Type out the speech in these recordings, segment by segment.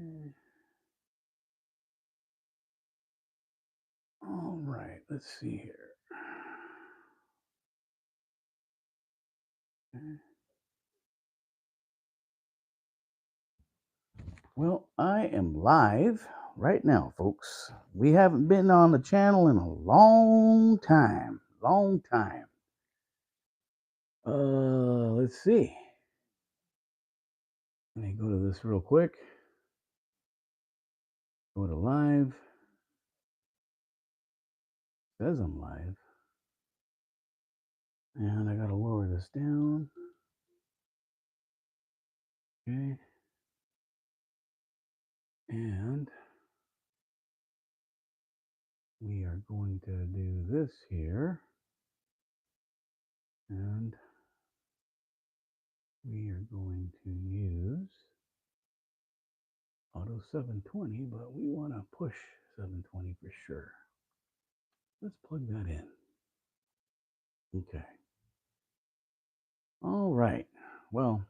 Okay. All right, let's see here. Okay. Well, I am live right now, folks. We haven't been on the channel in a long time. Long time. Let's see. Let me go to this real quick. Go to live. Says I'm live. And I gotta lower this down. Okay. And we are going to do this here. And we are going to use Auto 720, but we want to push 720 for sure. Let's plug that in. Okay. All right. Well,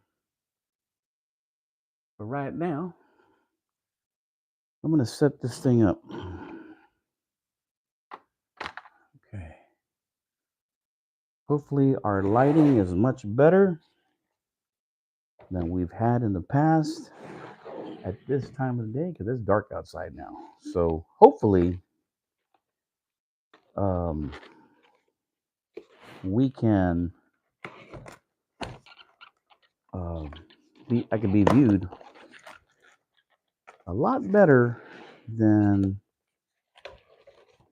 for right now, I'm going to set this thing up. Okay. Hopefully our lighting is much better than we've had in the past at this time of the day, because it's dark outside now. So hopefully we can I can be viewed a lot better than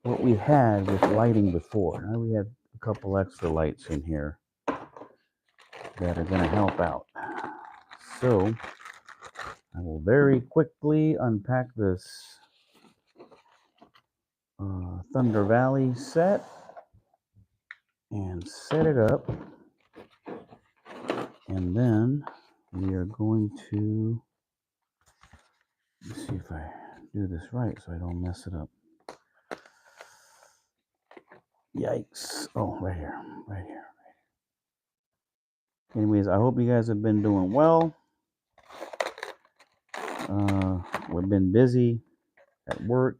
what we had with lighting before. Now we have a couple extra lights in here that are going to help out. So I will very quickly unpack this Thunder Valley set and set it up. And then we are going to, let's see if I do this right so I don't mess it up. Yikes. Oh, right here. Right here. Anyways, I hope you guys have been doing well. We've been busy at work.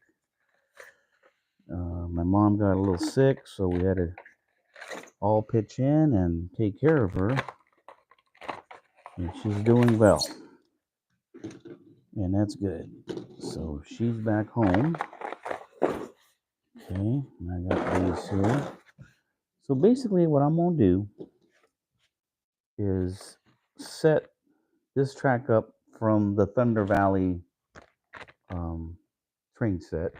My mom got a little sick, so we had to all pitch in and take care of her. And she's doing well. And that's good. So she's back home. Okay, and I got these here. So basically what I'm going to do is set this track up from the Thunder Valley train set.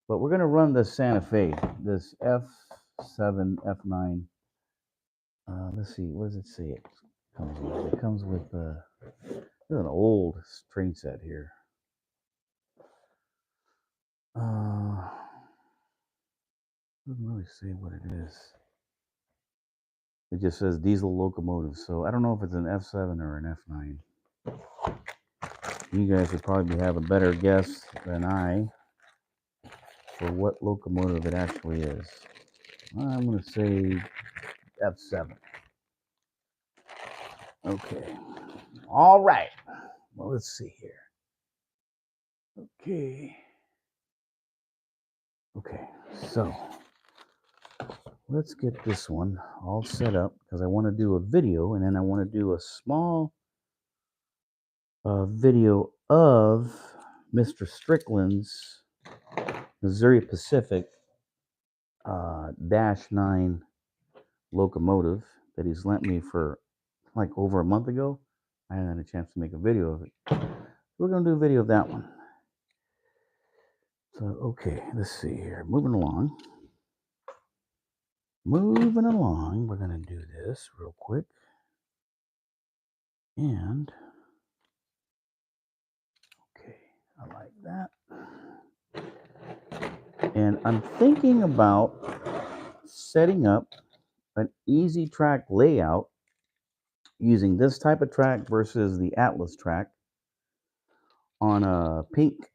But we're going to run the Santa Fe, this F7, F9. Let's see, what does it say it comes with? It comes with this is an old train set here. Doesn't really say what it is. It just says diesel locomotive. So I don't know if it's an F7 or an F9. You guys would probably have a better guess than I for what locomotive it actually is. I'm going to say F7. Okay. All right. Well, let's see here. Okay. Okay. So let's get this one all set up because I want to do a video, and then I want to do a small video of Mr. Strickland's Missouri Pacific -9 locomotive that he's lent me for like over a month ago. I hadn't had a chance to make a video of it. We're going to do a video of that one. So, okay, let's see here. Moving along. We're going to do this real quick. And, okay, I like that. And I'm thinking about setting up an easy track layout using this type of track versus the Atlas track on a pink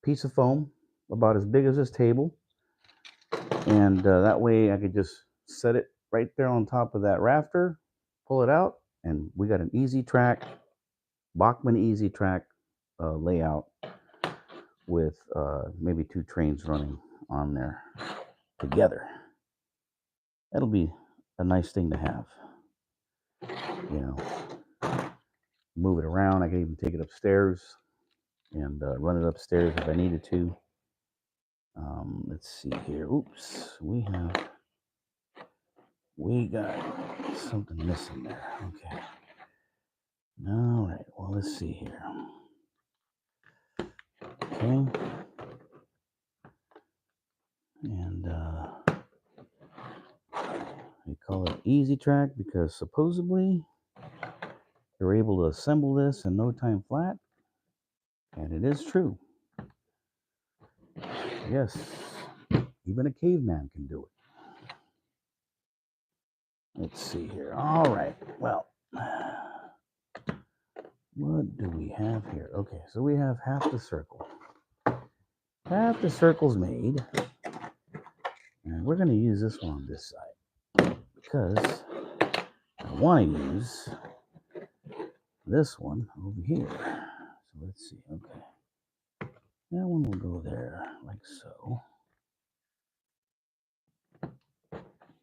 piece of foam about as big as this table. And that way I could just set it right there on top of that rafter, pull it out, and we got an easy track, Bachmann easy track layout with maybe 2 trains running on there together. That'll be a nice thing to have. You know, move it around. I can even take it upstairs and run it upstairs if I needed to. Let's see here. Oops, we got something missing there. Okay. All right. Well, let's see here. Okay. And they call it Easy Track because supposedly they're able to assemble this in no time flat, and it is true. Yes, even a caveman can do it. Let's see here. All right. Well, what do we have here? Okay, so we have half the circle. Half the circle's made. And we're going to use this one on this side because I want to use this one over here. So let's see. Okay. That one will go there like so.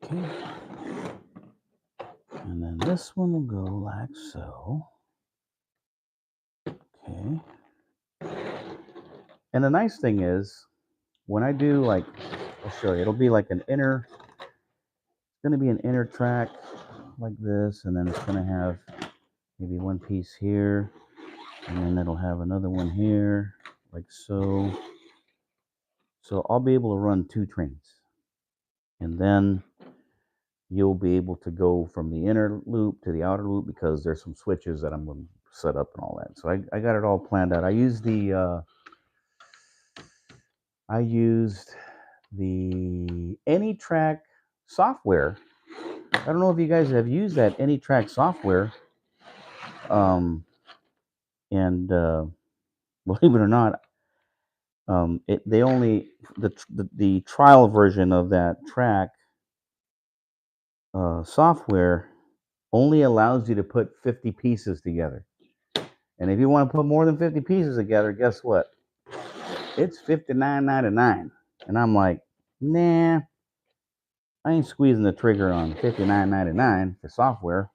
Okay. And then this one will go like so. Okay. And the nice thing is, when I do like, I'll show you, it'll be like it's going to be an inner track like this, and then it's going to have maybe one piece here, and then it'll have another one here, like so. So I'll be able to run 2 trains, and then you'll be able to go from the inner loop to the outer loop because there's some switches that I'm going to set up and all that. So I got it all planned out. I used the AnyTrack software. I don't know if you guys have used that AnyTrack software. And believe it or not, the trial version of that track software only allows you to put 50 pieces together. And if you want to put more than 50 pieces together, guess what? It's $59.99. And I'm like, nah, I ain't squeezing the trigger on $59.99 for software.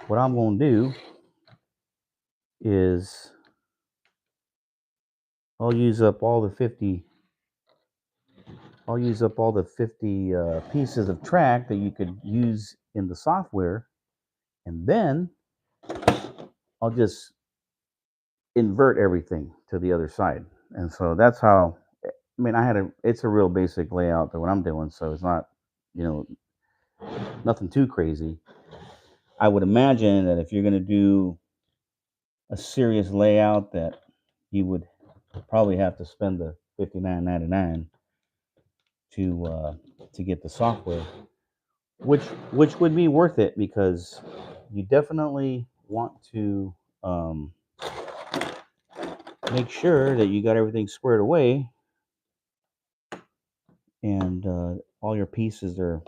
What I'm going to do is I'll use up all the 50 pieces of track that you could use in the software, and then I'll just invert everything to the other side. And so that's how, I mean, it's a real basic layout that what I'm doing, so it's not, you know, nothing too crazy. I would imagine that if you're going to do a serious layout, that you would probably have to spend the $59.99 to get the software, which would be worth it because you definitely want to make sure that you got everything squared away and all your pieces are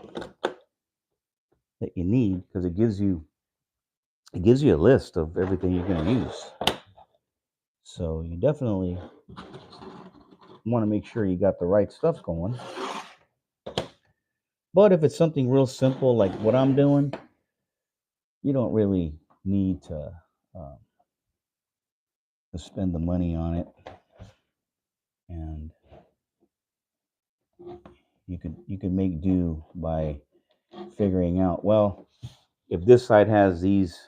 that you need, because it gives you a list of everything you're going to use. So you definitely want to make sure you got the right stuff going. But if it's something real simple like what I'm doing, you don't really need to spend the money on it, and you could make do by figuring out, well, if this side has these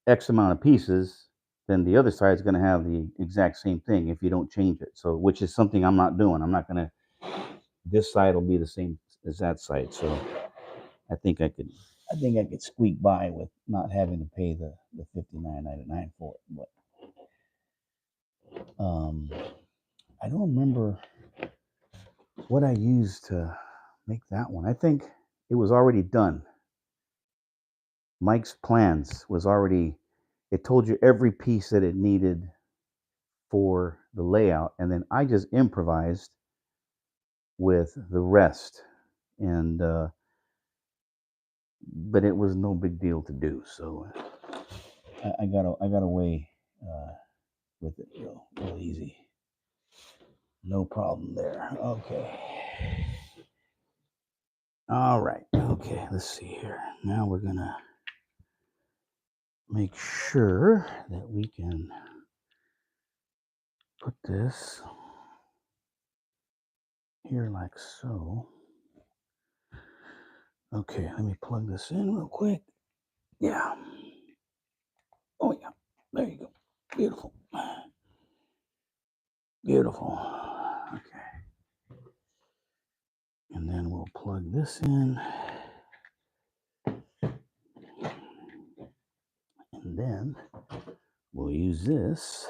X amount of pieces, then the other side is going to have the exact same thing if you don't change it. So, which is something I'm not doing. I'm not going to. This side will be the same as that side. So, I think I could squeak by with not having to pay the $59.99 for it. But I don't remember what I used to make that one. I think it was already done. Mike's plans was already. It told you every piece that it needed for the layout, and then I just improvised with the rest. And but it was no big deal to do. So I got a way with it real easy. No problem there. Okay. All right. Okay, let's see here. Now we're going to make sure that we can put this here like so. Okay, let me plug this in real quick. Yeah. Oh, yeah. There you go. Beautiful. Beautiful. Okay. And then we'll plug this in. And then we'll use this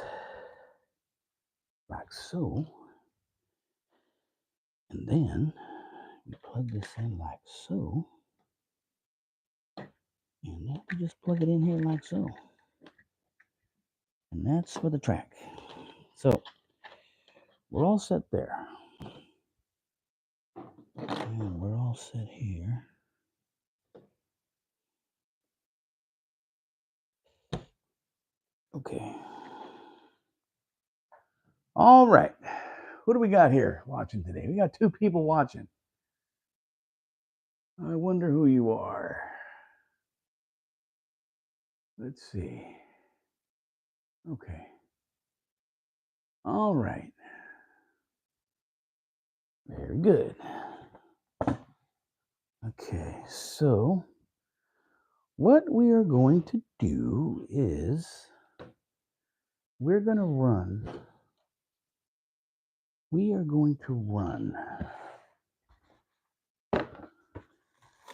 like so. And then we plug this in like so. And then we just plug it in here like so. And that's for the track. So we're all set there. And we're all set here. Okay. All right. Who do we got here watching today? We got 2 people watching. I wonder who you are. Let's see. Okay. All right. Very good. Okay, so what we are going to do is we are going to run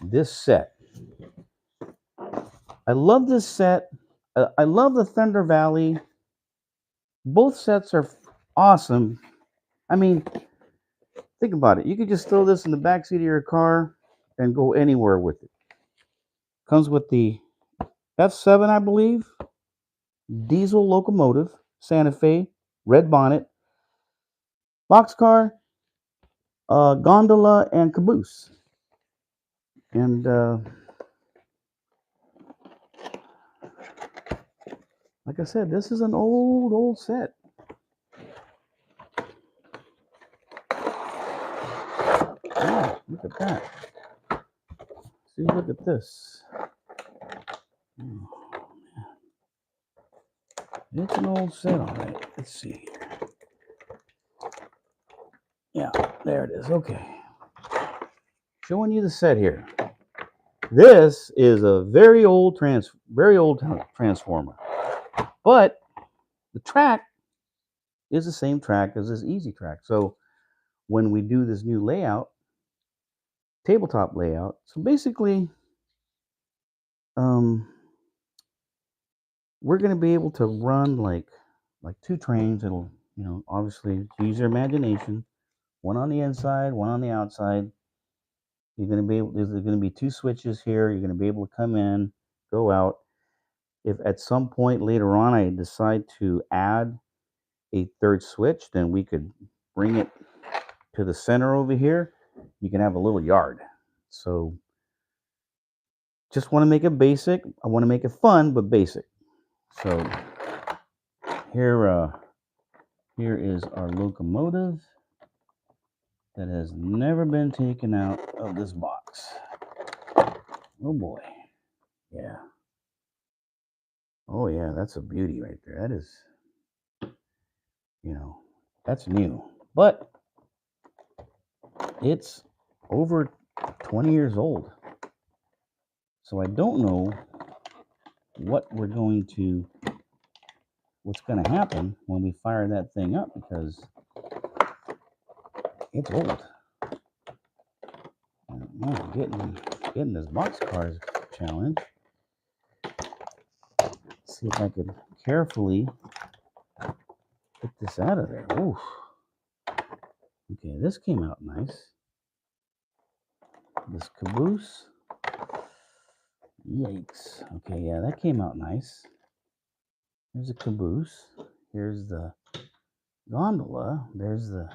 this set. I love this set. I love the Thunder Valley. Both sets are awesome. I mean, think about it. You could just throw this in the backseat of your car and go anywhere with it. Comes with the F7, I believe, diesel locomotive, Santa Fe, red bonnet, boxcar, gondola, and caboose. And like I said, this is an old set. Yeah, look at that. See, look at this. Oh, man. It's an old set, all right. Let's see here. Yeah, there it is. Okay. Showing you the set here. This is a very old transformer. But the track is the same track as this Easy Track. So when we do this new layout, tabletop layout, so basically we're going to be able to run like 2 trains. It'll, obviously use your imagination. One on the inside, one on the outside. You're going to be able, there's going to be 2 switches here. You're going to be able to come in, go out. If at some point later on I decide to add a 3rd switch, then we could bring it to the center over here. You can have a little yard. So just want to make it basic. I want to make it fun, but basic. So here is our locomotive that has never been taken out of this box. Oh boy. Yeah. Oh yeah, that's a beauty right there. That is, that's new. But it's over 20 years old. So I don't know what's going to happen when we fire that thing up, because it's old. Man, getting this boxcar is a challenge. Let's see if I could carefully get this out of there. Oof. Okay, this came out nice. This caboose. Yikes. Okay, yeah, that came out nice. There's a caboose. Here's the gondola. There's the...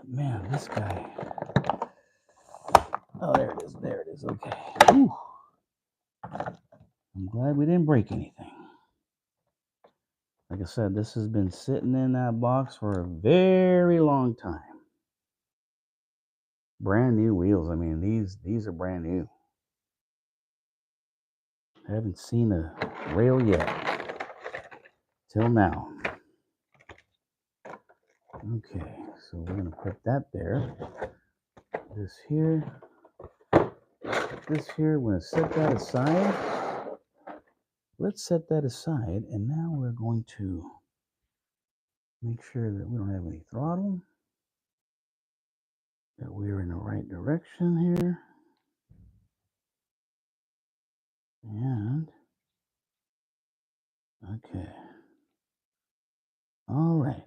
Man, this guy... Oh, there it is. There it is. Okay. Ooh. I'm glad we didn't break anything. Like I said, this has been sitting in that box for a very long time. Brand new wheels. I mean, these are brand new. I haven't seen a rail yet till now. Okay, so we're gonna put that there. This here, we're gonna set that aside. Let's set that aside, and now we're going to make sure that we don't have any throttle, that we're in the right direction here, and okay, all right.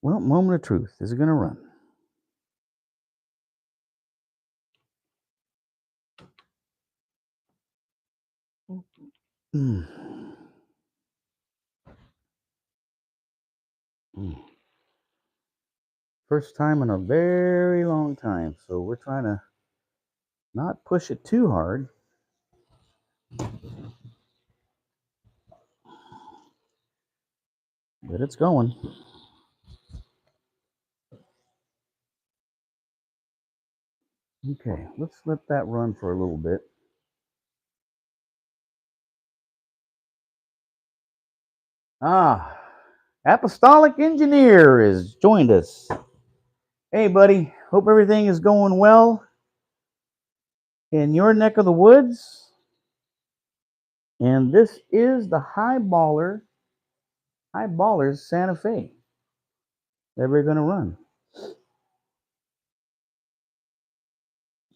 Well, moment of truth. Is it gonna run? Mm. Mm. First time in a very long time, so we're trying to not push it too hard. But it's going. Okay, let's let that run for a little bit. Ah, Apostolic Engineer has joined us. Hey, buddy. Hope everything is going well in your neck of the woods. And this is the High Ballers Santa Fe that we're going to run.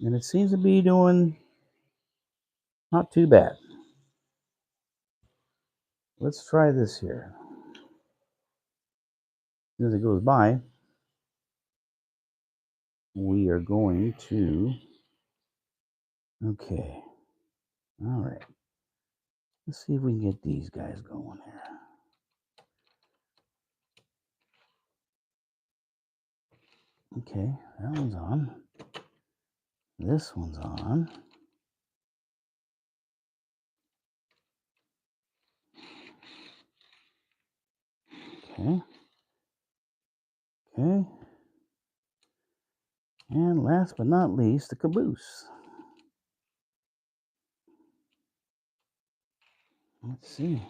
And it seems to be doing not too bad. Let's try this here. As it goes by, we are going to. Okay. All right. Let's see if we can get these guys going here. Okay, that one's on. This one's on. Okay. Okay. And last but not least, the caboose. Let's see.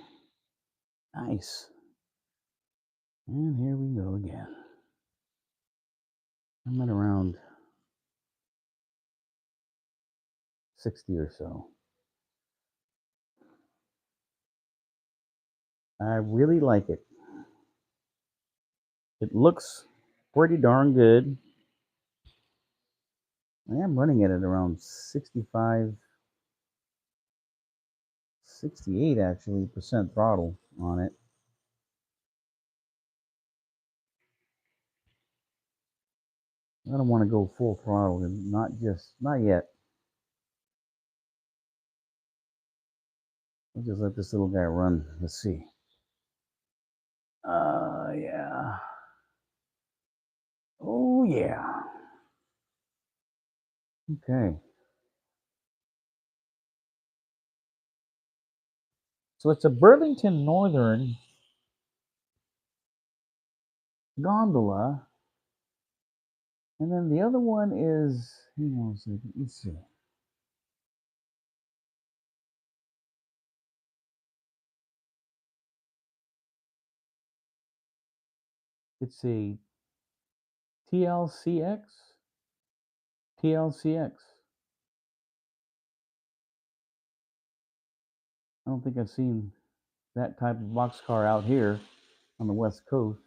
Nice. And here we go again. I'm at around 60 or so. I really like it. It looks pretty darn good. I am running it at around 65, 68 actually percent throttle on it. I don't want to go full throttle, not yet. I'll just let this little guy run. Let's see. Yeah. Oh, yeah. Okay. So it's a Burlington Northern gondola. And then the other one is, hang on a second, let's see. It's a TLCX. TLCX. I don't think I've seen that type of boxcar out here on the West Coast.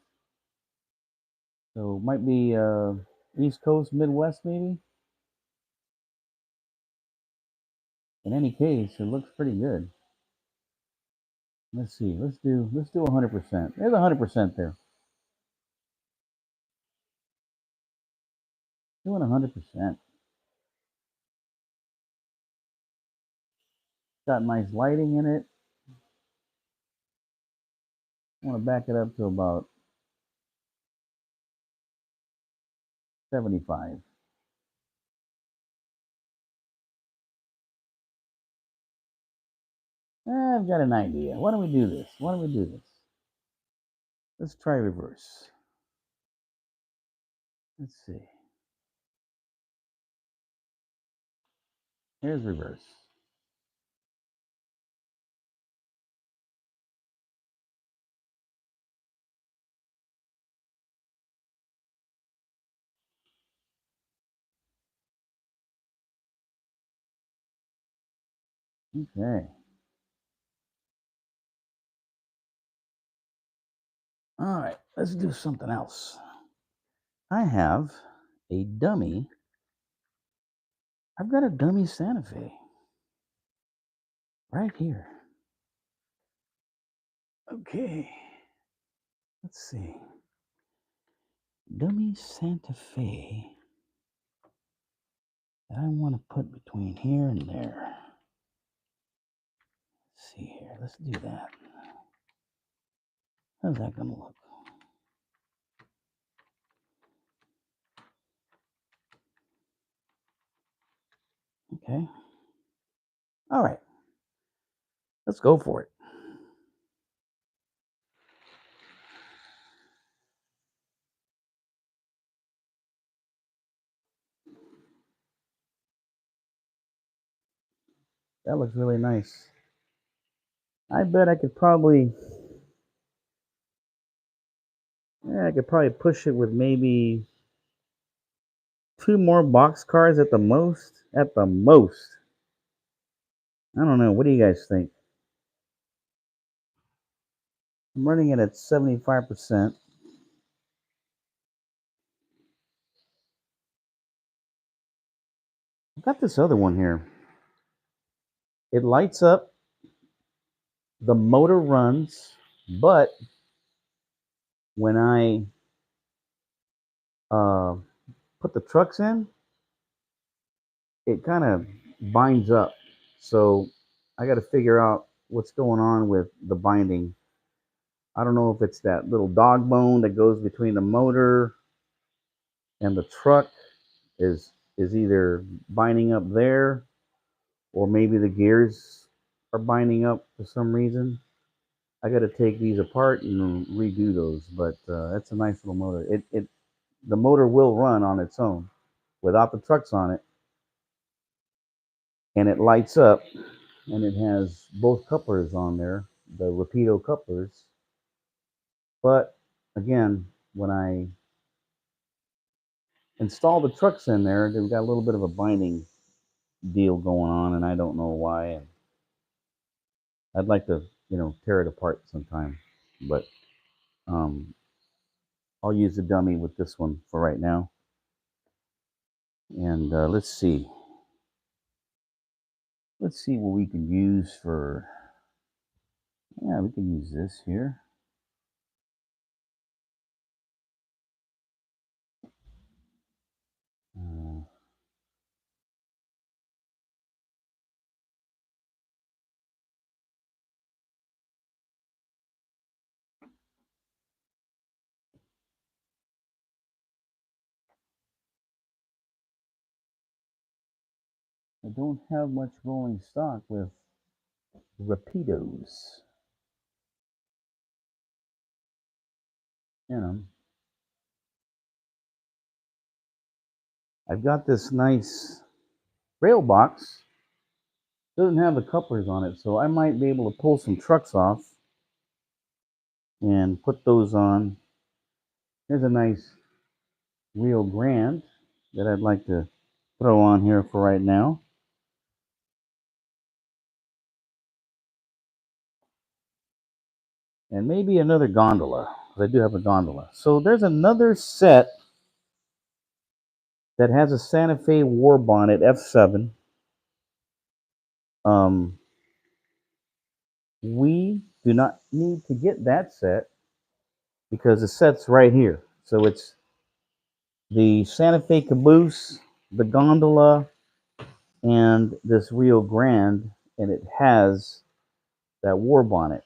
So it might be East Coast, Midwest, maybe. In any case, it looks pretty good. Let's see. Let's do 100%. There's 100% there. Doing 100%. Got nice lighting in it. I want to back it up to about 75. I've got an idea. Why don't we do this? Why don't we do this? Let's try reverse. Let's see. Here's reverse. Okay. All right. Let's do something else. I have a dummy. I've got a dummy Santa Fe right here. Okay. Let's see. Dummy Santa Fe that I want to put between here and there. Let's see here. Let's do that. How's that going to look? Okay. All right. Let's go for it. That looks really nice. I bet I could probably, I could probably push it with maybe 2 more box cars at the most. At the most. I don't know. What do you guys think? I'm running it at 75%. I've got this other one here. It lights up, the motor runs, but when I put the trucks in, it kind of binds up. So I got to figure out what's going on with the binding. I don't know if it's that little dog bone that goes between the motor and the truck is either binding up there, or maybe the gears are binding up for some reason. I got to take these apart and redo those, but that's a nice little motor. The motor will run on its own without the trucks on it, and it lights up, and it has both couplers on there, the Rapido couplers. But again, when I install the trucks in there, they've got a little bit of a binding deal going on, and I don't know why. And I'd like to, tear it apart sometime, but um, I'll use the dummy with this one for right now. And let's see. Let's see what we can use for. Yeah, we can use this here. Uh, I don't have much rolling stock with Rapidos in them. I've got this nice rail box. Doesn't have the couplers on it, so I might be able to pull some trucks off and put those on. Here's a nice Rio Grande that I'd like to throw on here for right now. And maybe another gondola, because I do have a gondola. So there's another set that has a Santa Fe War Bonnet F7. We do not need to get that set because the set's right here. So it's the Santa Fe caboose, the gondola, and this Rio Grande, and it has that war bonnet.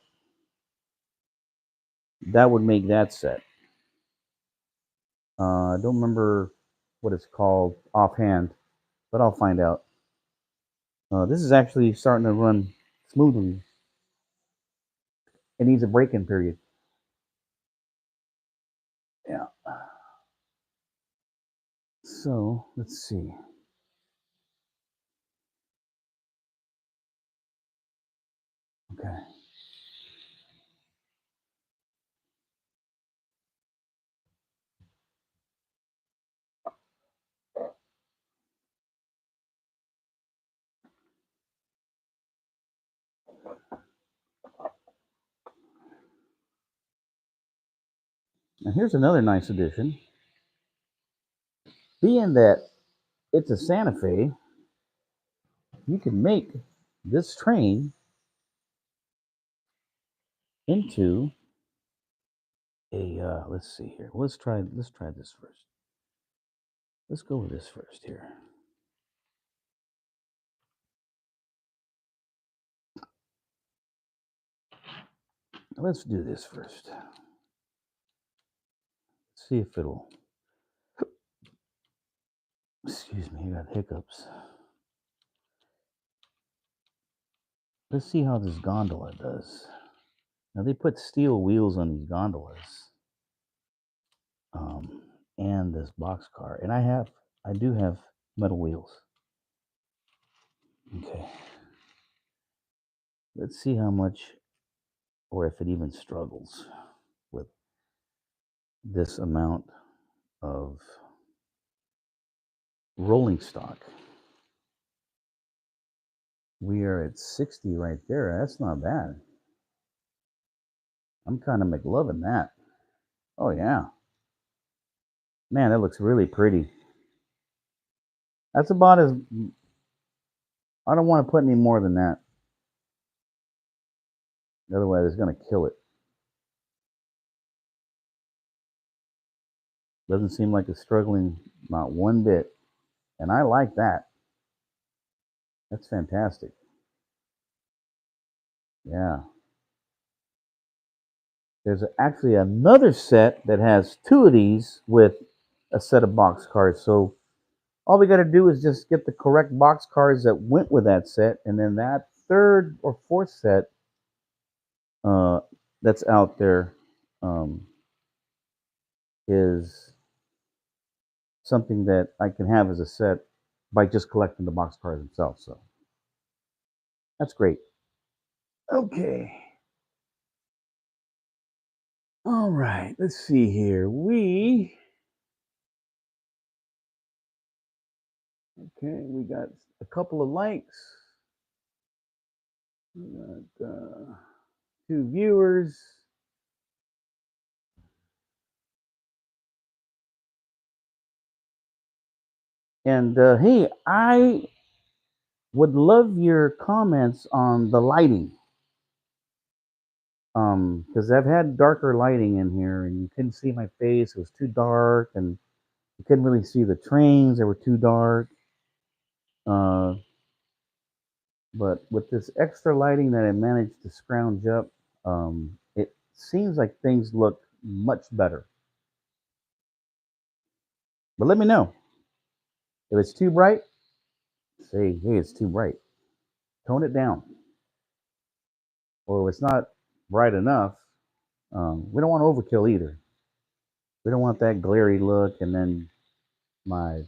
That would make that set. I don't remember what it's called offhand, but I'll find out. This is actually starting to run smoothly. It needs a break-in period. Yeah. So let's see. Okay. Now here's another nice addition. Being that it's a Santa Fe, you can make this train into a. Let's see here. Let's try this first. Let's go with this first here. Let's do this first. See if it'll. Excuse me, I got hiccups. Let's see how this gondola does. Now they put steel wheels on these gondolas, um, and this boxcar, and I do have metal wheels. Okay, let's see how much, or if it even struggles with this amount of rolling stock. We are at 60 right there. That's not bad. I'm kind of McLovin that. Oh yeah, man, that looks really pretty. That's about as. I don't want to put any more than that. Otherwise, it's going to kill it. Doesn't seem like it's struggling not one bit. And I like that. That's fantastic. Yeah. There's actually another set that has two of these with a set of box cars. So all we got to do is just get the correct box cars that went with that set. And then that third or fourth set uh, that's out there um, is something that I can have as a set by just collecting the box cars themselves. So that's great. Okay. All right. Let's see here. We got a couple of likes. We got two viewers. And hey, I would love your comments on the lighting. Because I've had darker lighting in here and you couldn't see my face. It was too dark and you couldn't really see the trains. They were too dark. Uh, but with this extra lighting that I managed to scrounge up, it seems like things look much better. But let me know. If it's too bright, say, hey, it's too bright. Tone it down. Or if it's not bright enough, we don't want to overkill either. We don't want that glary look, and then my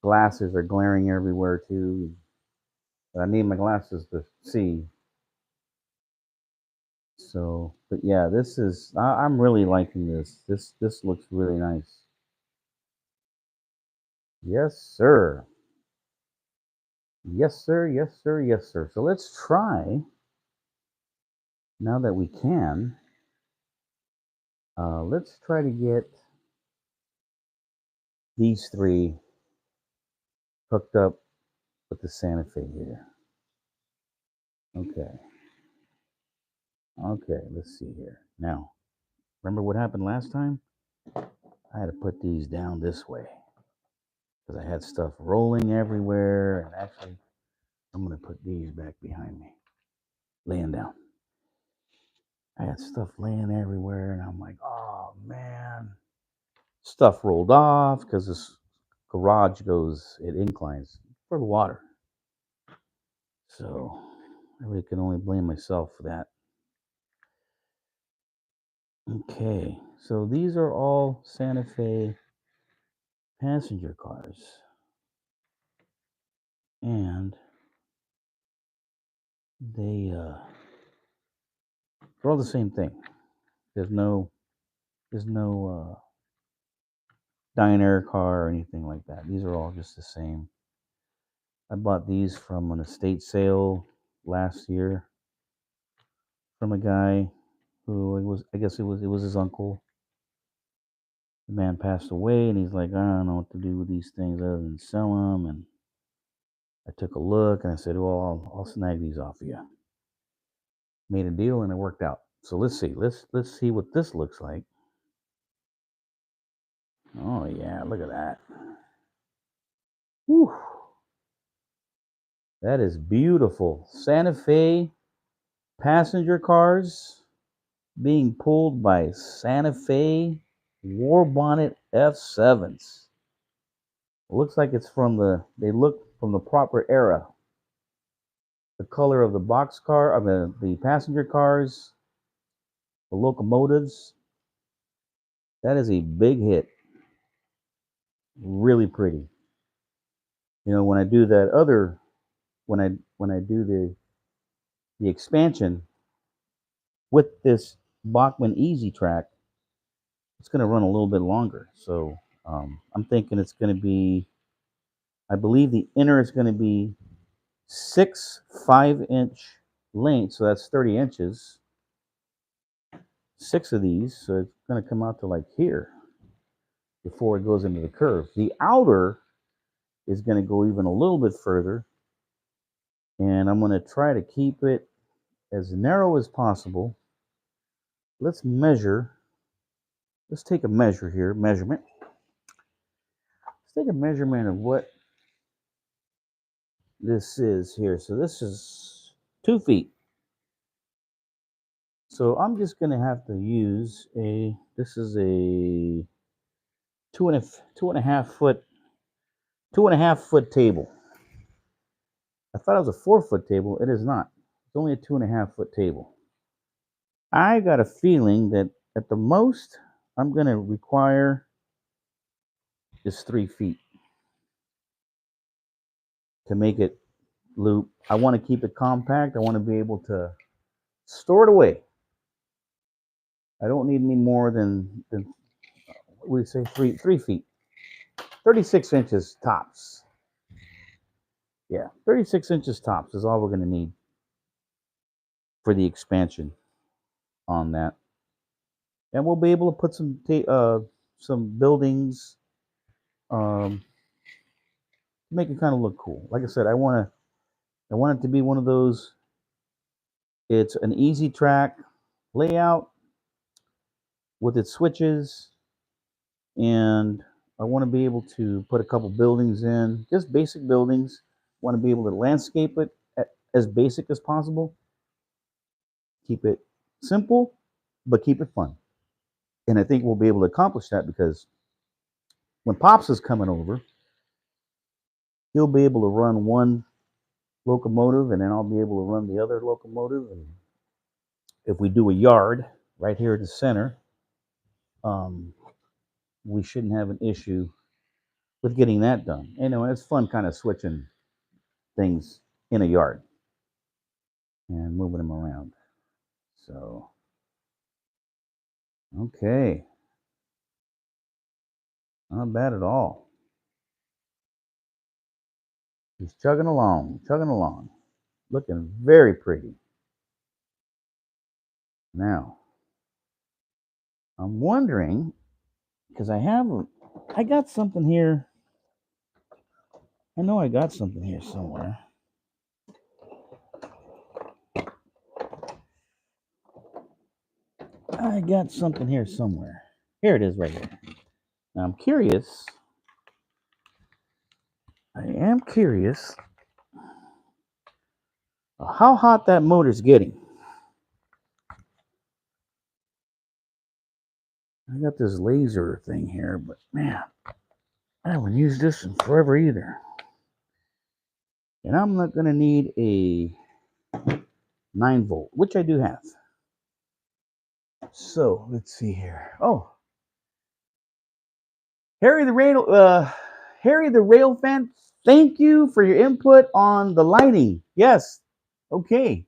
glasses are glaring everywhere too. I need my glasses to see. So, but yeah, I'm really liking this. This looks really nice. Yes, sir. Yes, sir. Yes, sir. Yes, sir. So let's try now that we can. Let's try to get these three hooked up with the Santa Fe here. Okay. Okay, let's see here. Now, remember what happened last time? I had to put these down this way because I had stuff rolling everywhere. And actually, I'm going to put these back behind me, laying down. I had stuff laying everywhere, and I'm like, oh man. Stuff rolled off because this garage it inclines for the water. So I really can only blame myself for that. Okay, so these are all Santa Fe passenger cars, and they're all the same thing. There's no diner car or anything like that. These are all just the same. I bought these from an estate sale last year from a guy who it was, I guess it was his uncle. The man passed away, and he's like, I don't know what to do with these things other than sell them. And I took a look, and I said, well, I'll snag these off of you. Made a deal, and it worked out. So let's see. Let's see what this looks like. Oh yeah, look at that. Whew. That is beautiful. Santa Fe passenger cars being pulled by Santa Fe War Bonnet F7s. It looks like they look from the proper era. The color of the boxcar, of the passenger cars, the locomotives. That is a big hit. Really pretty. You know, when I do that other, when I do the expansion with this Bachmann Easy Track, it's going to run a little bit longer. So I'm thinking it's going to be, I believe the inner is going to be 6 5-inch lengths, so that's 30 inches. 6 of these, so it's going to come out to like here before it goes into the curve. The outer is going to go even a little bit further, and I'm going to try to keep it as narrow as possible. Let's measure. Let's take a measure here, measurement. Let's take a measurement of what this is here. So this is 2 feet. So I'm just going to have to use this is a two and a half foot table. I thought it was a 4-foot table. It is not. It's only a 2.5 foot table. I got a feeling that at the most, I'm going to require just 3 feet to make it loop. I want to keep it compact. I want to be able to store it away. I don't need any more than what do you say, 3 feet, 36 inches tops. Yeah, 36 inches tops is all we're going to need for the expansion on that, and we'll be able to put some buildings, make it kind of look cool. Like I said, I want it to be one of those. It's an easy track layout with its switches, and I want to be able to put a couple buildings in, just basic buildings. Want to be able to landscape it as basic as possible. Keep it simple, but keep it fun. And I think we'll be able to accomplish that because when Pops is coming over, he'll be able to run one locomotive, and then I'll be able to run the other locomotive. And if we do a yard right here at the center, um, we shouldn't have an issue with getting that done. You know, it's fun kind of switching things in a yard and moving them around. So, okay, not bad at all. He's chugging along, looking very pretty. Now, I'm wondering because I got something here. I know I got something here somewhere. I got something here somewhere. Here it is right here. Now I'm curious. I am curious how hot that motor's getting. I got this laser thing here, but man, I haven't used this in forever either. And I'm not going to need a 9 volt, which I do have. So let's see here. Oh, Harry the Rail fan. Thank you for your input on the lighting. Yes. Okay.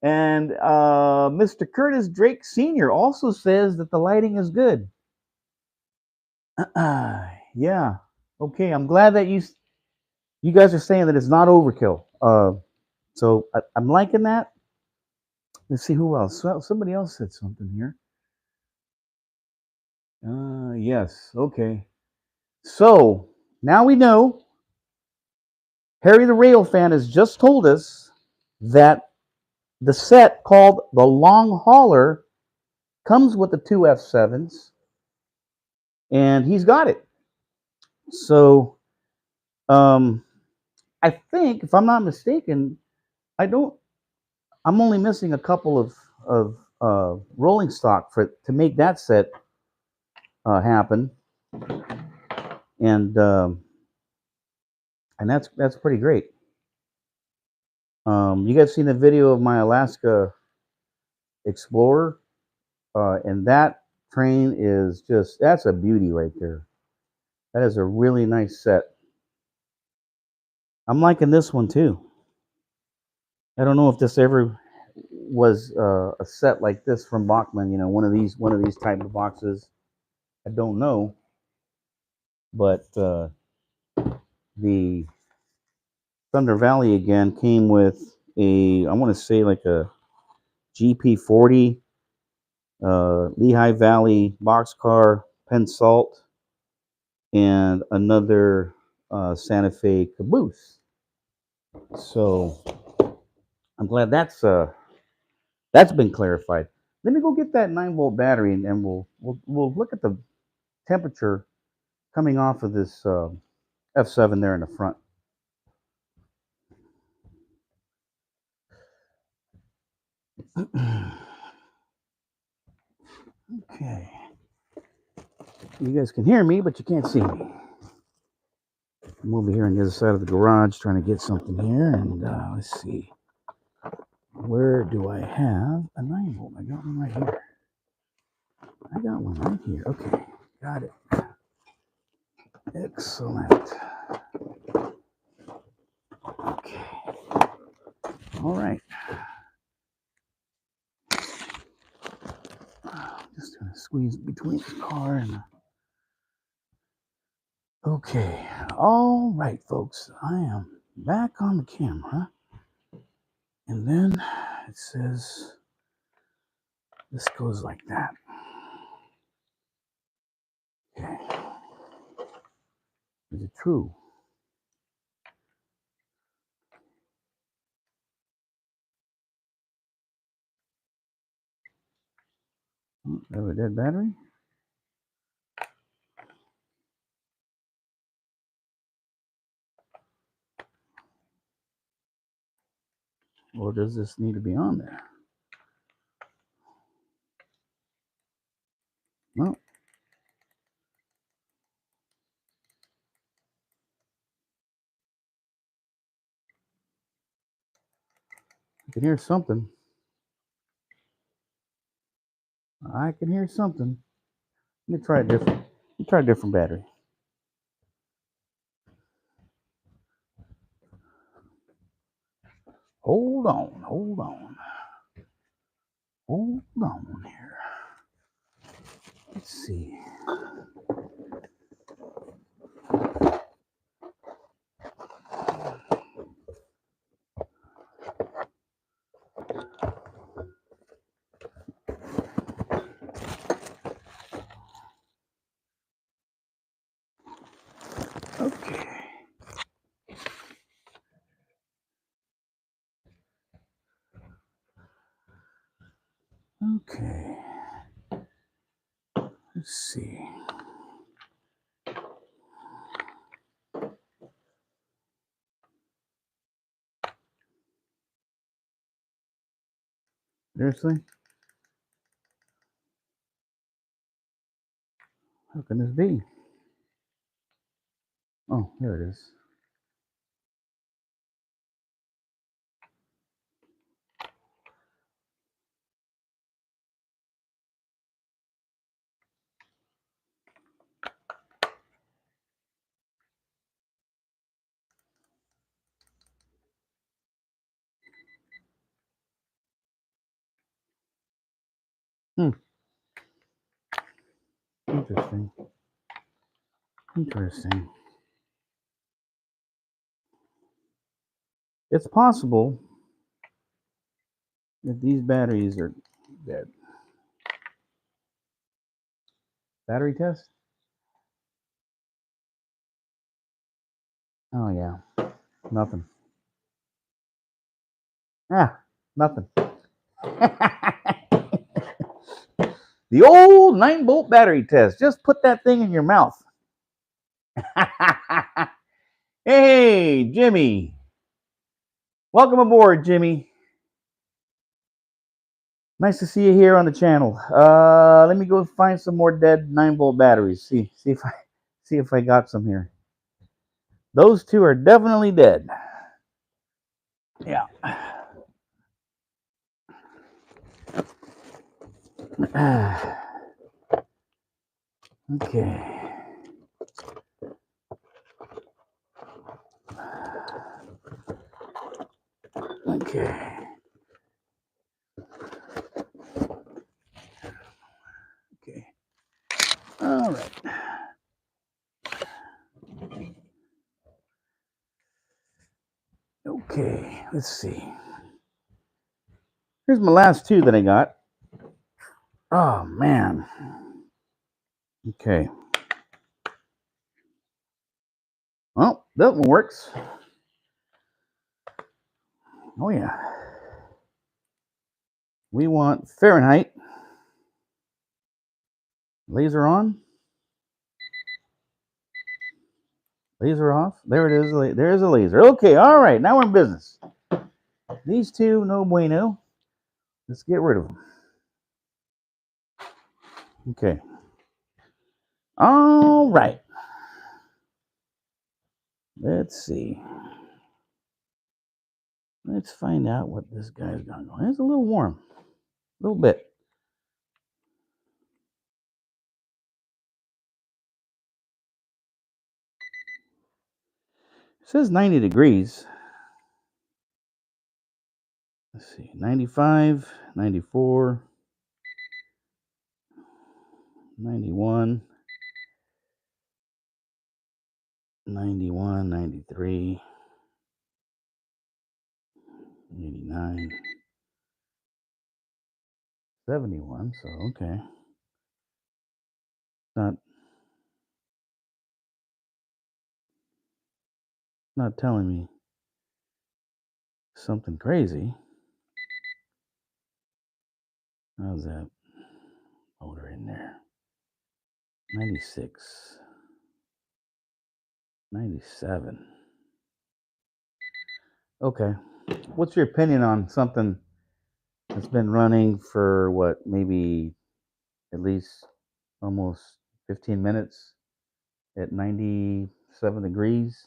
And Mr. Curtis Drake Sr. also says that the lighting is good. Yeah. Okay. I'm glad that you guys are saying that it's not overkill. So I'm liking that. Let's see who else. Well, somebody else said something here. Yes. Okay. So now we know Harry the Rail fan has just told us that the set called the Long Hauler comes with the two F7s, and he's got it. So um, I think, if I'm not mistaken, I don't. I'm only missing a couple of rolling stock for to make that set happen, and that's pretty great. You guys seen the video of my Alaska Explorer, and that train is that's a beauty right there. That is a really nice set. I'm liking this one too. I don't know if this ever was a set like this from Bachman. You know, one of these type of boxes. I don't know, but the Thunder Valley again came with I want to say like a GP40 Lehigh Valley boxcar Pensalt and another Santa Fe caboose. So I'm glad that's been clarified. Let me go get that 9-volt battery, and we'll look at the temperature coming off of this F7 there in the front. Okay. You guys can hear me, but you can't see me. I'm over here on the other side of the garage trying to get something here, and let's see. Where do I have a 9-volt? I got one right here. I got one right here. Okay, got it. Excellent. Okay. All right. Just gonna squeeze between the car and okay. All right, folks. I am back on the camera. And then it says this goes like that. Okay. Is it true? Have a dead battery? Or does this need to be on there? No. I can hear something. I can hear something. Let me try a different. Let me try a different battery. Hold on. Hold on. Hold on here. Let's see. Okay. Okay. Let's see. Seriously? How can this be? Oh, here it is. Hmm. Interesting. Interesting. It's possible that these batteries are dead. Battery test? Oh, yeah. Nothing. Ah, nothing. The old 9-volt battery test. Just put that thing in your mouth. Hey, Jimmy. Welcome aboard, Jimmy. Nice to see you here on the channel. Let me go find some more dead 9-volt batteries. See if I got some here. Those two are definitely dead. Yeah. Okay. Okay. Okay. All right. Okay. Let's see. Here's my last two that I got. Oh man. Okay. Well, that one works. Oh yeah. We want Fahrenheit. Laser on. Laser off. There it is. There is a laser. Okay. All right. Now we're in business. These two, no bueno. Let's get rid of them. Okay. All right. Let's see. Let's find out what this guy's got going. It's a little warm. A little bit. It says 90 degrees. Let's see. 95, 94, 91, 91, 93, 89, 71. So, okay. Not not telling me something crazy. How's that motor in there? 96, 97. Okay. What's your opinion on something that's been running for what, maybe at least almost 15 minutes at 97 degrees?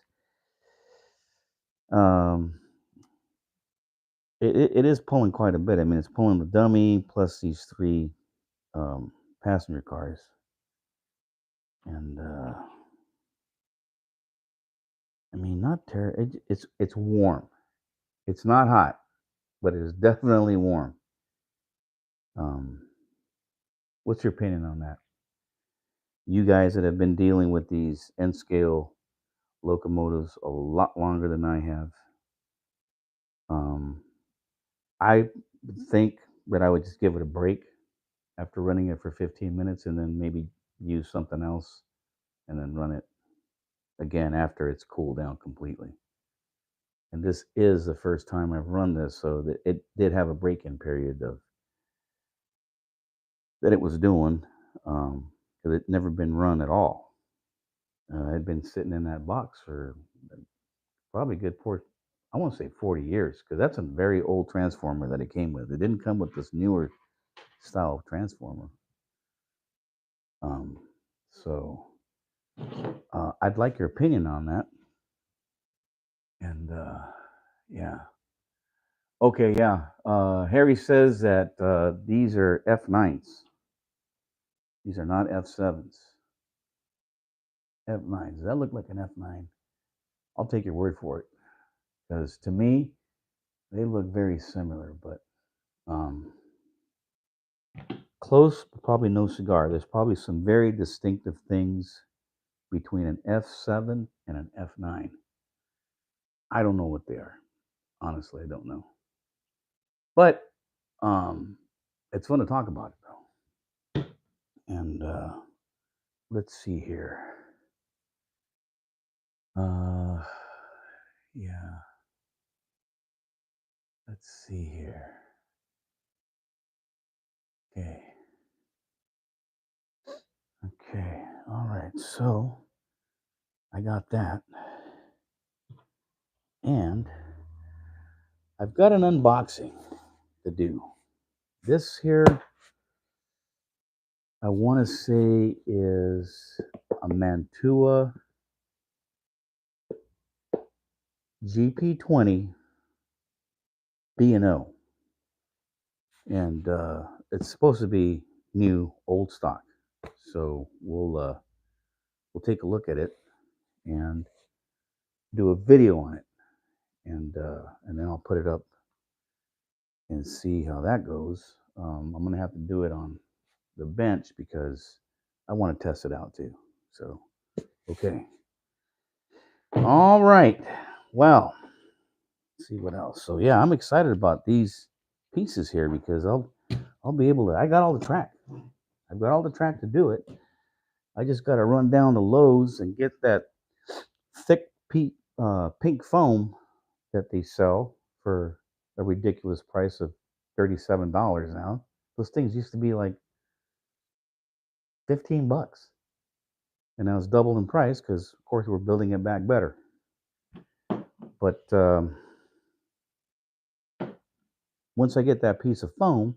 Um, it is pulling quite a bit. I mean, it's pulling the dummy plus these three um, passenger cars. And I mean, not terrible. It's warm. It's not hot, but it is definitely warm. Um, what's your opinion on that? You guys that have been dealing with these N scale locomotives a lot longer than I have. Um, I think that I would just give it a break after running it for 15 minutes and then maybe use something else and then run it again after it's cooled down completely. And this is the first time I've run this, so that it did have a break-in period of that it was doing because it never been run at all. I'd been sitting in that box for probably a good I want to say 40 years because that's a very old transformer that it came with. It didn't come with this newer style of transformer. Um, so I'd like your opinion on that. And yeah. Okay, yeah. Harry says that these are F9s. These are not F7s. F9s. Does that look like an F9? I'll take your word for it. Because to me, they look very similar, but um, Close, but probably no cigar. There's probably some very distinctive things between an F7 and an F9. I don't know what they are. Honestly, I don't know. But um, it's fun to talk about it though. And let's see here. Uh, yeah. Let's see here. Okay. Okay. All right. So I got that. And I've got an unboxing to do. This here, I want to say, is a Mantua GP20 B&O. And it's supposed to be new, old stock. So we'll take a look at it and do a video on it, and then I'll put it up and see how that goes. I'm gonna have to do it on the bench because I want to test it out too. So okay, all right. Well, let's see what else. So yeah, I'm excited about these pieces here because I'll be able to. I got all the track. I've got all the track to do it. I just got to run down to Lowe's and get that thick pink foam that they sell for a ridiculous price of $37 now. Those things used to be like $15, and now it's doubled in price because, of course, we're building it back better. But once I get that piece of foam,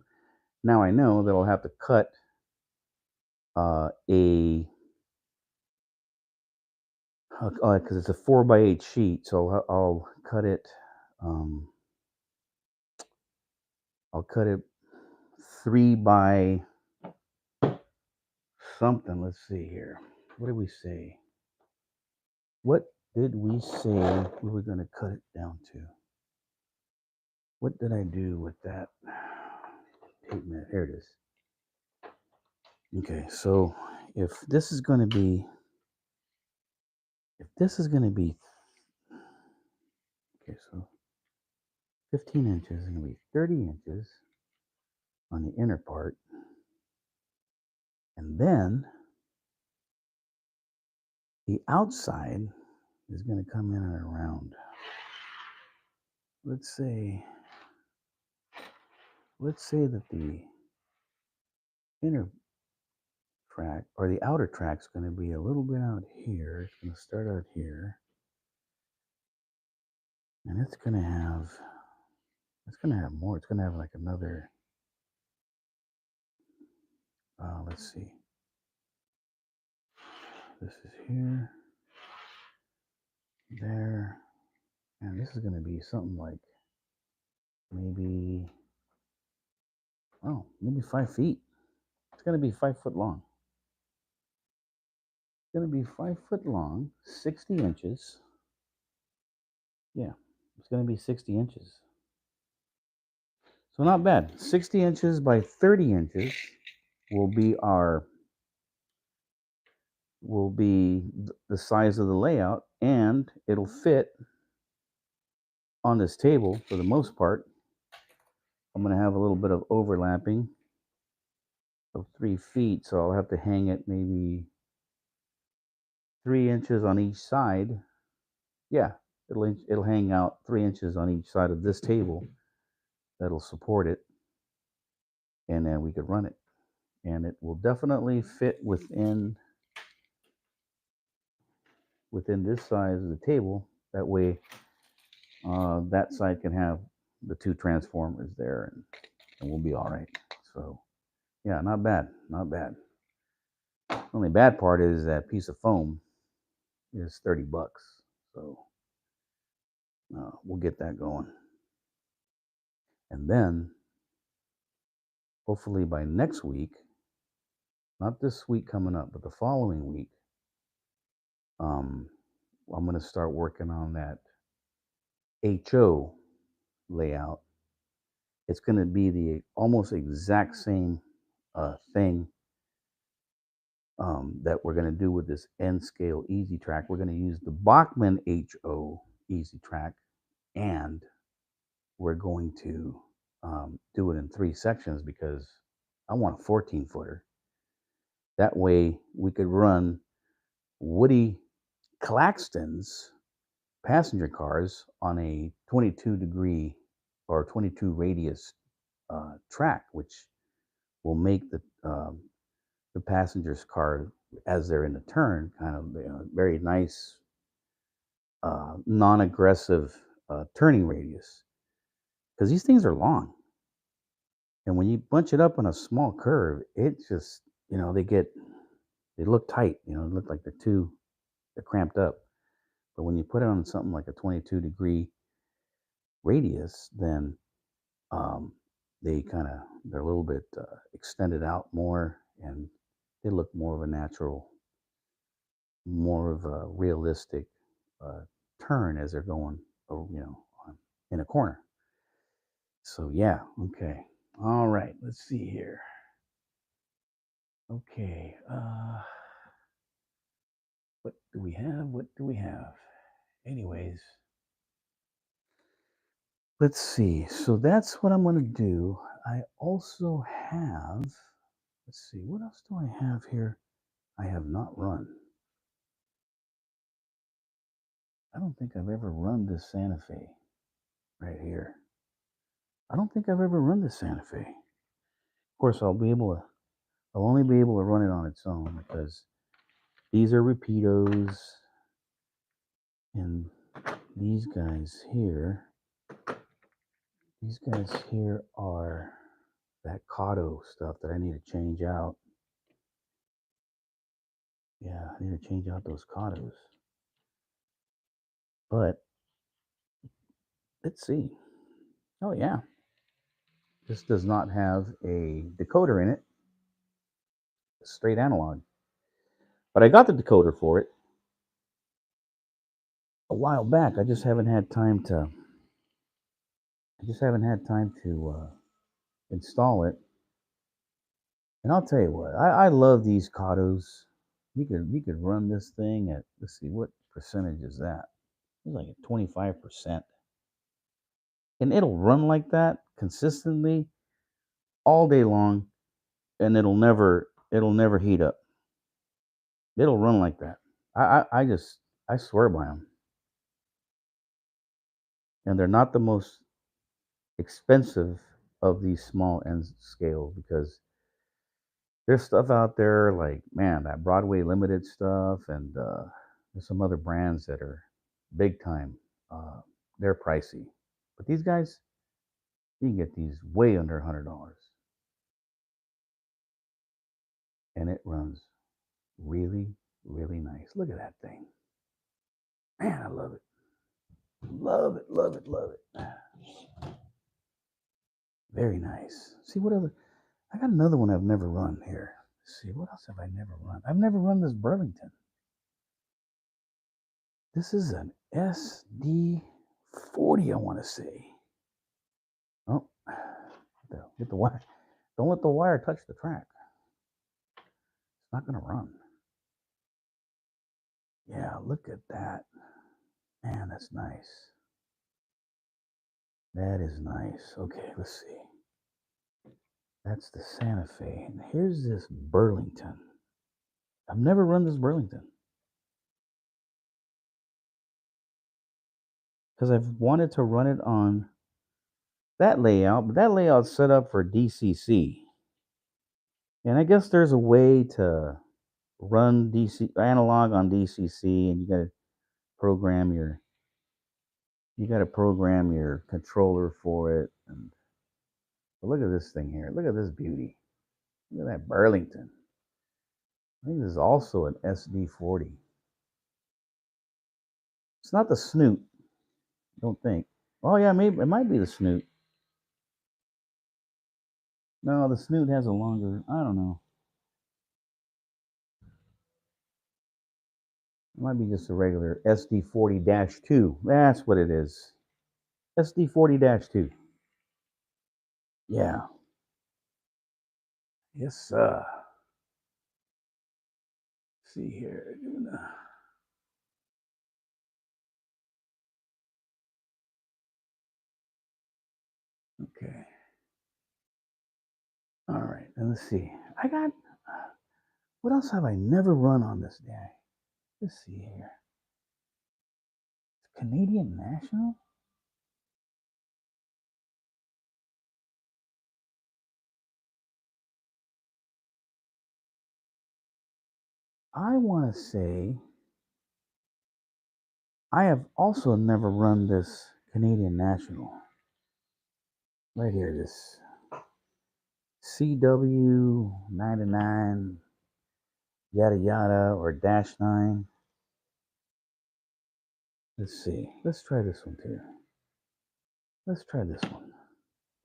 now I know that I'll have to cut a because it's a 4x8 sheet, so I'll cut it. Um, I'll cut it 3 by something. Let's see here. What did we say? What did we say we were going to cut it down to? What did I do with that tape measure? Here it is. Okay, so if this is going to be, okay, so 15 inches is going to be 30 inches on the inner part. And then the outside is going to come in at around, let's say that the inner track or the outer track is going to be a little bit out here. It's going to start out here. And it's going to have more. It's going to have like another, let's see. This is here, there, and this is going to be something like maybe 5 feet. It's going to be 5 foot long. It's going to be 5 foot long, 60 inches. Yeah, it's going to be 60 inches. So not bad. 60 inches by 30 inches will be the size of the layout, and it'll fit on this table for the most part. I'm going to have a little bit of overlapping of 3 feet, so I'll have to hang it maybe 3 inches on each side. Yeah, it'll hang out 3 inches on each side of this table. That'll support it, and then we could run it, and it will definitely fit within this size of the table. That way, that side can have the 2 transformers there, and we'll be all right. So, yeah, not bad, not bad. The only bad part is that piece of foam is $30. So we'll get that going. And then hopefully by next week, not this week coming up, but the following week, I'm going to start working on that HO layout. It's going to be the almost exact same thing that we're going to do with this N scale Easy Track. We're going to use the Bachmann HO Easy Track, and we're going to do it in 3 sections because I want a 14 footer. That way we could run Woody Claxton's passenger cars on a 22-degree or 22 radius track, which will make the passenger's car, as they're in the turn, kind of very nice, non-aggressive turning radius. Because these things are long, and when you bunch it up on a small curve, it just they look tight. They look like they're cramped up. But when you put it on something like a 22-degree radius, then um, they're a little bit extended out more, and they look more of a natural, more of a realistic turn as they're going, in a corner. So yeah, okay, all right. Let's see here. Okay, what do we have? What do we have? Anyways, let's see. So that's what I'm going to do. I also have. Let's see. What else do I have here? I have not run. I don't think I've ever run this Santa Fe right here. I don't think I've ever run this Santa Fe. Of course, I'll only be able to run it on its own because these are Rapidos, and these guys here are that Kato stuff that I need to change out. Yeah, I need to change out those Katos. But let's see. Oh yeah, this does not have a decoder in it. It's straight analog. But I got the decoder for it a while back. I just haven't had time to install it. And I'll tell you what, I love these Katos. You could run this thing at, let's see, what percentage is that? It's like at 25%. And it'll run like that consistently all day long, and it'll never heat up. It'll run like that. I swear by them. And they're not the most expensive of these small end scales, because there's stuff out there like, man, that Broadway Limited stuff, and there's some other brands that are big time. They're pricey, but these guys, you can get these way under $100, and it runs really, really nice. Look at that thing, man! I love it, love it, love it, love it. Very nice. See what other? I got another one I've never run here. Let's see, what else have I never run? I've never run this Burlington. This is an SD40, I want to say. Oh, get the wire. Don't let the wire touch the track. It's not going to run. Yeah, look at that. Man, that's nice. That is nice. Okay, let's see. That's the Santa Fe. And here's this Burlington. I've never run this Burlington, because I've wanted to run it on that layout, but that layout's set up for DCC. And I guess there's a way to run DC analog on DCC, and program your you got to program your controller for it. And but look at this thing here. Look at this beauty. Look at that Burlington. I think this is also an SD40. It's not the Snoot. Don't think. Oh yeah, maybe it might be the Snoot. No, the Snoot has a longer. I don't know. It might be just a regular SD40-2. That's what it is. SD40-2. Yeah. Yes, sir. See here. Okay. All right. And let's see. I got. What else have I never run on this day? Let's see here. Canadian National? I want to say I have also never run this Canadian National. Right here, this CW 99 yada yada or dash 9. Let's see. Let's try this one too. Let's try this one.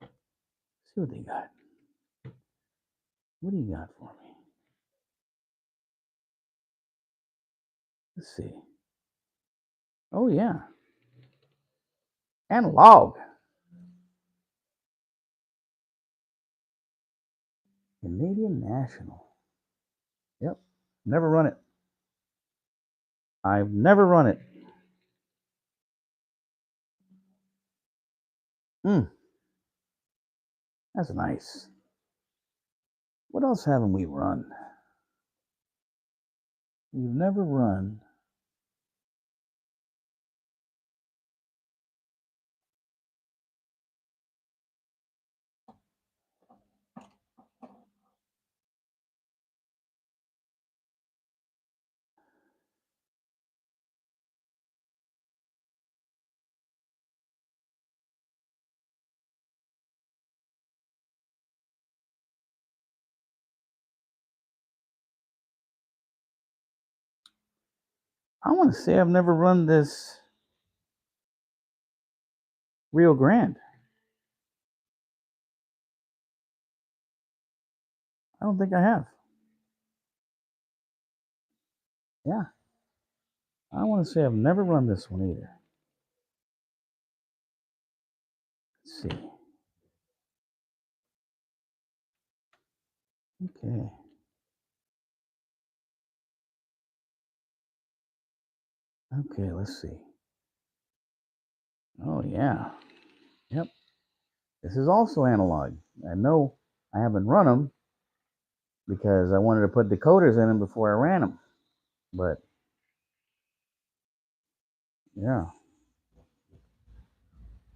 See what they got. What do you got for me? Let's see. Oh yeah. Analog. Canadian National. Yep. Never run it. I've never run it. That's nice. What else haven't we run? We've never run. I want to say I've never run this Rio Grande. I don't think I have. Yeah. I want to say I've never run this one either. Let's see. Okay. Okay, let's see. Oh, yeah. Yep. This is also analog. I know I haven't run them because I wanted to put decoders in them before I ran them. But, yeah.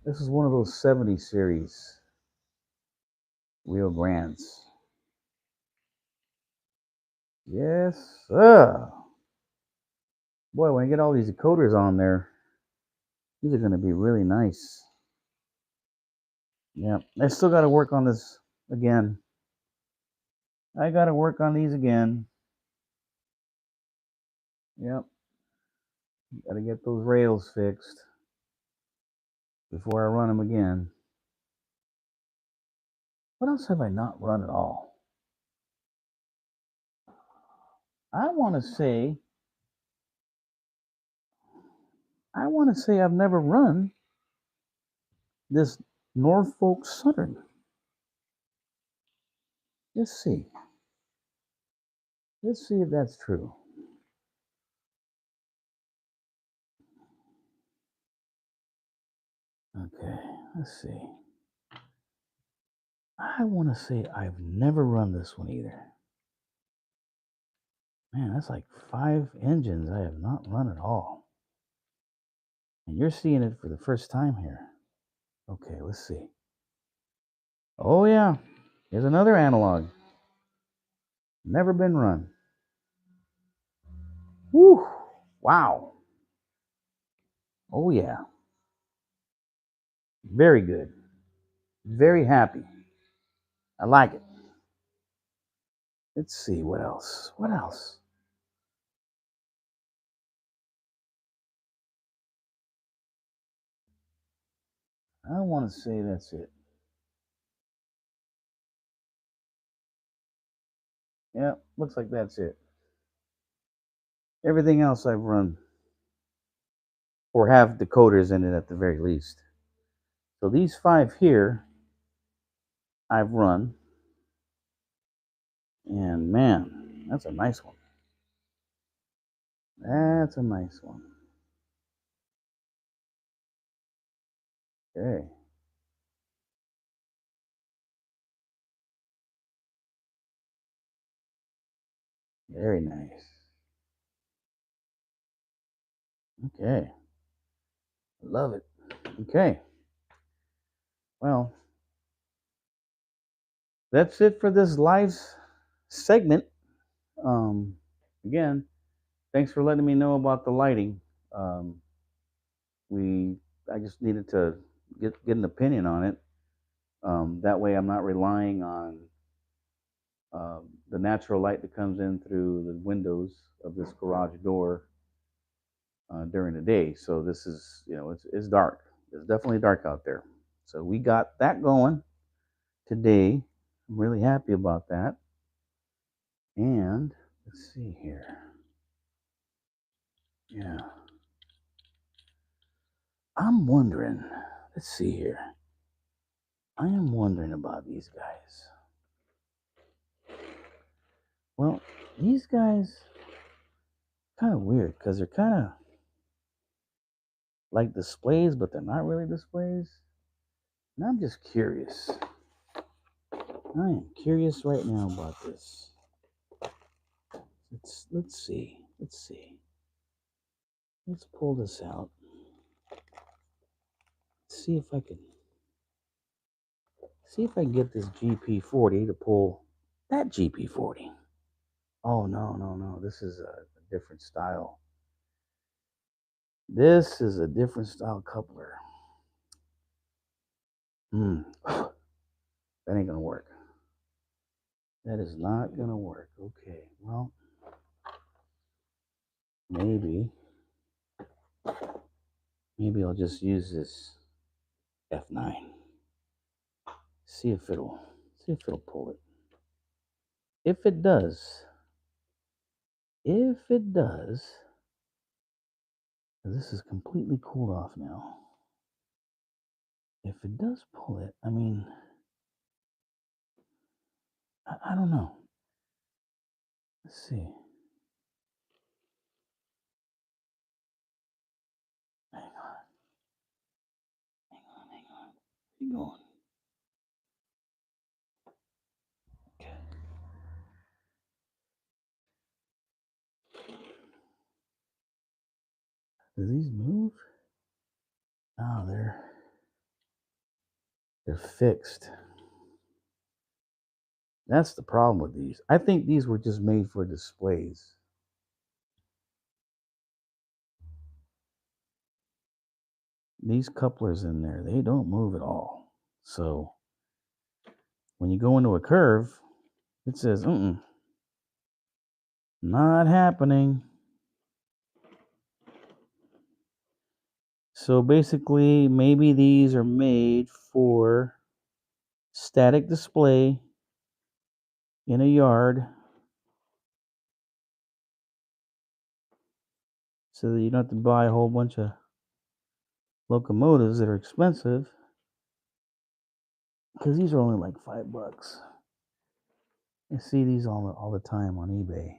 This is one of those 70 series Rio Grandes. Yes, sir. Boy, when I get all these decoders on there, these are going to be really nice. Yeah, I still got to work on this again. I got to work on these again. Yep. Got to get those rails fixed before I run them again. What else have I not run at all? I want to say I've never run this Norfolk Southern. Let's see. Let's see if that's true. Okay, let's see. I want to say I've never run this one either. Man, that's like 5 engines I have not run at all. And you're seeing it for the first time here. Okay, let's see. Oh, yeah. Here's another analog. Never been run. Woo! Wow. Oh, yeah. Very good. Very happy. I like it. Let's see. What else? What else? I want to say that's it. Yeah, looks like that's it. Everything else I've run, or have decoders in it at the very least. So these 5 here, I've run. And man, that's a nice one. That's a nice one. Okay. Very nice. Okay. Love it. Okay. Well, that's it for this live segment. Um, Again, thanks for letting me know about the lighting. Um, I just needed to get an opinion on it. That way, I'm not relying on the natural light that comes in through the windows of this garage door during the day. So this is, it's dark. It's definitely dark out there. So we got that going today. I'm really happy about that. And let's see here. Yeah. I'm wondering, let's see here. I am wondering about these guys. Well, these guys kind of weird because they're kind of like displays, but they're not really displays. And I'm just curious. I am curious right now about this. Let's see. Let's see. Let's pull this out. See if I can get this GP40 to pull that GP40. Oh no. This is a different style. This is a different style coupler. That ain't gonna work. That is not gonna work. Okay, well, maybe I'll just use this F9. See if it'll pull it. If it does, this is completely cooled off now. If it does pull it, I mean, I don't know. Let's see. Hang on. Where you going? Okay. Do these move? No, they're fixed. That's the problem with these. I think these were just made for displays. These couplers in there, they don't move at all. So when you go into a curve, it says, not happening. So basically, maybe these are made for static display in a yard so that you don't have to buy a whole bunch of locomotives that are expensive, because these are only like $5. I see these all the time on eBay.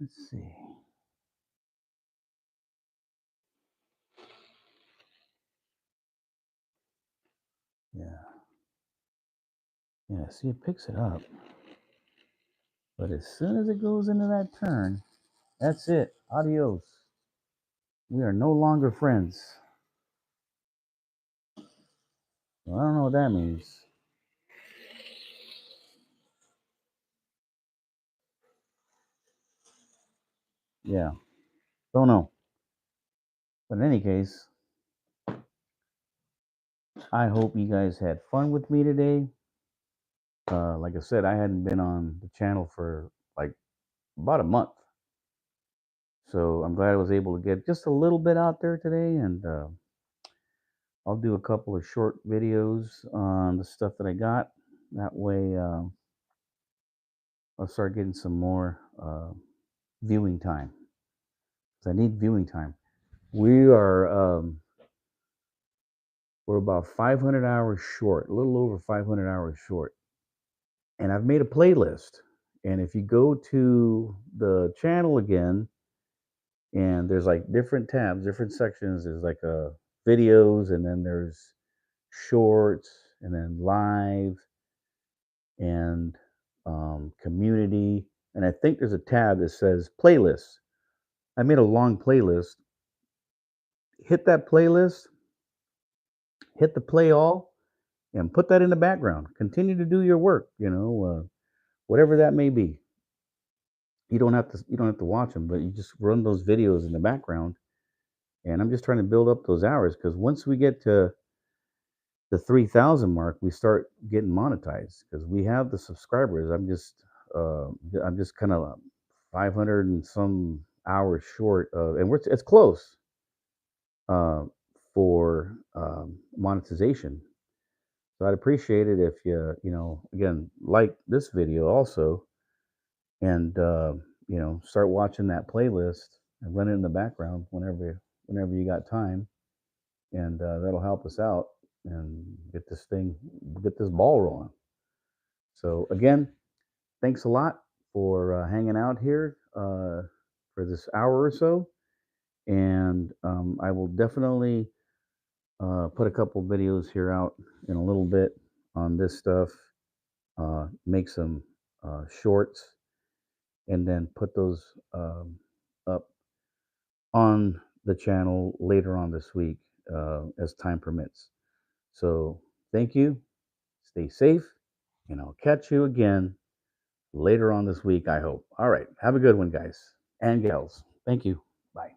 Let's see. Yeah, see, it picks it up. But as soon as it goes into that turn, that's it. Adios. We are no longer friends. Well, I don't know what that means. Yeah, don't know. But in any case, I hope you guys had fun with me today. Like I said, I hadn't been on the channel for like about a month. So I'm glad I was able to get just a little bit out there today. And I'll do a couple of short videos on the stuff that I got. That way, I'll start getting some more viewing time. Because I need viewing time. We are We're about 500 hours short, a little over 500 hours short. And I've made a playlist. And if you go to the channel again, and there's like different tabs, different sections. There's like videos, and then there's shorts, and then live, and community. And I think there's a tab that says playlists. I made a long playlist. Hit that playlist, hit the play all, and put that in the background. Continue to do your work, whatever that may be. You don't have to watch them, but you just run those videos in the background. And I'm just trying to build up those hours, because once we get to the 3,000 mark, we start getting monetized because we have the subscribers. Uh, I'm just kind of 500 and some hours short of, and it's close uh, for monetization. So I'd appreciate it if again, like this video also, and start watching that playlist and run it in the background whenever you got time, and that'll help us out and get this ball rolling. So again, thanks a lot for hanging out here for this hour or so, and I will definitely put a couple videos here out in a little bit on this stuff. Make some shorts, and then put those up on the channel later on this week as time permits. So thank you. Stay safe, and I'll catch you again later on this week, I hope. All right. Have a good one, guys and gals. Thank you. Bye.